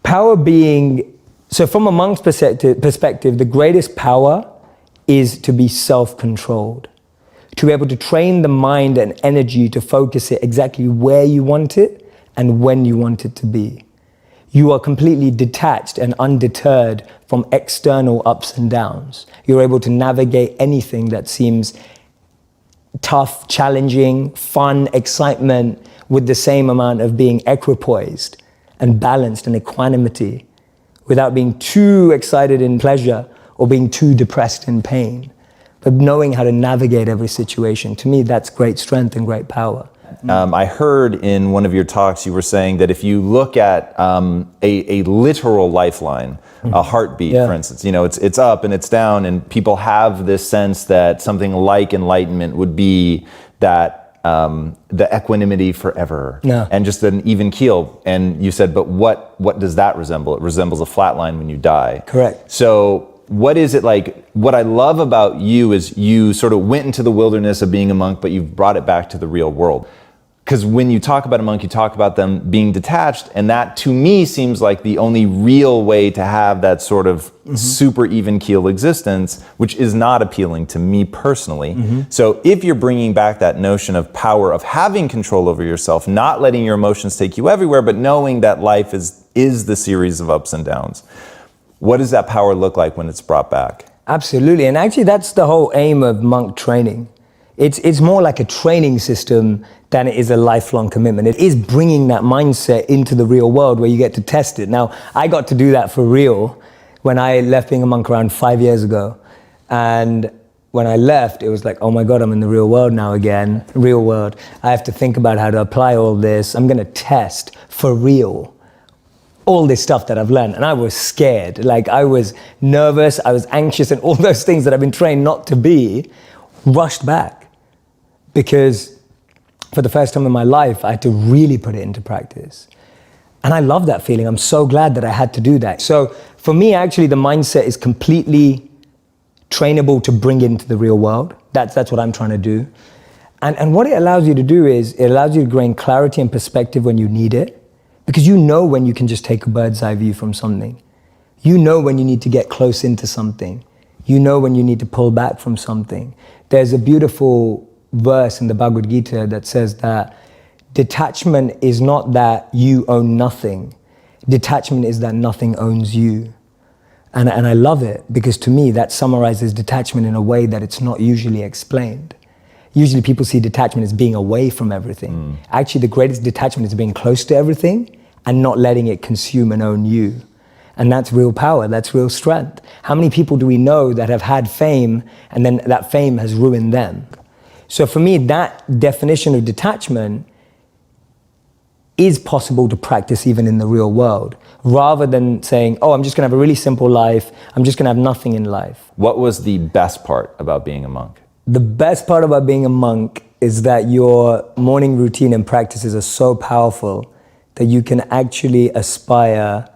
Power being, so from a monk's perspective, the greatest power is to be self-controlled, to be able to train the mind and energy to focus it exactly where you want it and when you want it to be. You are completely detached and undeterred from external ups and downs. You're able to navigate anything that seems tough, challenging, fun, excitement, with the same amount of being equipoised and balanced and equanimity, without being too excited in pleasure or being too depressed in pain. But knowing how to navigate every situation, to me, that's great strength and great power. I heard in one of your talks you were saying that if you look at a literal lifeline, a heartbeat, for instance, you know, it's up and it's down, and people have this sense that something like enlightenment would be that the equanimity forever and just an even keel. And you said, but what does that resemble? It resembles a flat line when you die. Correct. So what is it like? What I love about you is you sort of went into the wilderness of being a monk, but you've brought it back to the real world. Because when you talk about a monk, you talk about them being detached, and that to me seems like the only real way to have that sort of super even keel existence, which is not appealing to me personally. So if you're bringing back that notion of power, of having control over yourself, not letting your emotions take you everywhere, but knowing that life is the series of ups and downs, what does that power look like when it's brought back? Absolutely, and actually that's the whole aim of monk training. It's more like a training system than it is a lifelong commitment. It is bringing that mindset into the real world where you get to test it. Now, I got to do that for real when I left being a monk around 5 years ago. And when I left, it was like, oh my God, I'm in the real world now again, real world. I have to think about how to apply all this. I'm gonna test for real all this stuff that I've learned. And I was scared. Like, I was nervous, I was anxious, and all those things that I've been trained not to be rushed back. Because for the first time in my life, I had to really put it into practice. And I love that feeling. I'm so glad that I had to do that. So for me, actually, the mindset is completely trainable to bring into the real world. That's what I'm trying to do. And what it allows you to do is, it allows you to gain clarity and perspective when you need it. Because you know when you can just take a bird's eye view from something. You know when you need to get close into something. You know when you need to pull back from something. There's a beautiful verse in the Bhagavad Gita that says that detachment is not that you own nothing. Detachment is that nothing owns you. And I love it, because to me that summarizes detachment in a way that it's not usually explained. Usually people see detachment as being away from everything. Actually, the greatest detachment is being close to everything and not letting it consume and own you. And that's real power, that's real strength. How many people do we know that have had fame and then that fame has ruined them? So for me, that definition of detachment is possible to practice even in the real world, rather than saying, oh, I'm just gonna have a really simple life, I'm just gonna have nothing in life. What was the best part about being a monk? The best part about being a monk is that your morning routine and practices are so powerful that you can actually aspire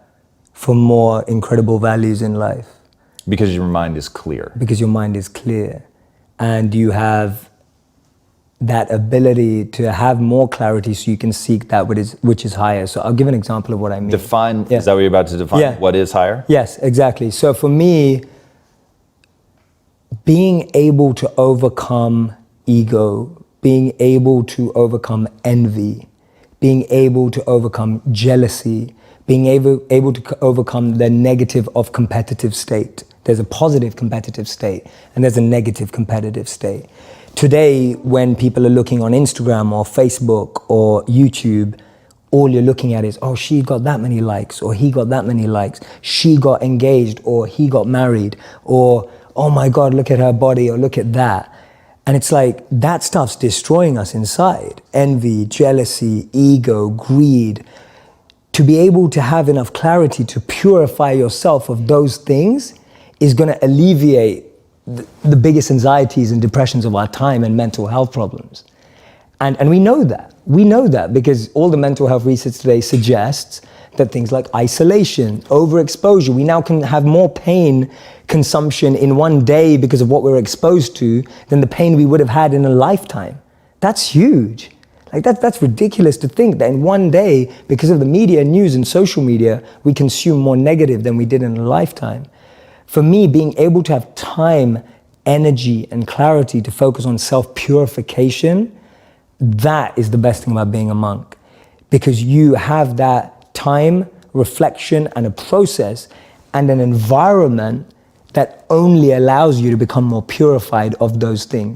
for more incredible values in life. Because your mind is clear. Because your mind is clear. And you have that ability to have more clarity so you can seek that which is higher. So I'll give an example of what I mean. Define, is that what you're about to define? What is higher? Yes, exactly. So for me, being able to overcome ego, being able to overcome envy, being able to overcome jealousy, being able to overcome the negative of competitive state. There's a positive competitive state and there's a negative competitive state. Today, when people are looking on Instagram or Facebook or YouTube, all you're looking at is, oh, she got that many likes, or he got that many likes, she got engaged, or he got married, or, oh my God, look at her body, or look at that. And it's like, that stuff's destroying us inside. Envy, jealousy, ego, greed. To be able to have enough clarity to purify yourself of those things is gonna alleviate the biggest anxieties and depressions of our time and mental health problems. And we know that. We know that because all the mental health research today suggests that things like isolation, overexposure, we now can have more pain consumption in one day because of what we're exposed to than the pain we would have had in a lifetime. That's huge. Like that's ridiculous to think that in one day, because of the media, news, and social media, we consume more negative than we did in a lifetime. For me, being able to have time, energy, and clarity to focus on self-purification, that is the best thing about being a monk. Because you have that time, reflection, and a process, and an environment that only allows you to become more purified of those things.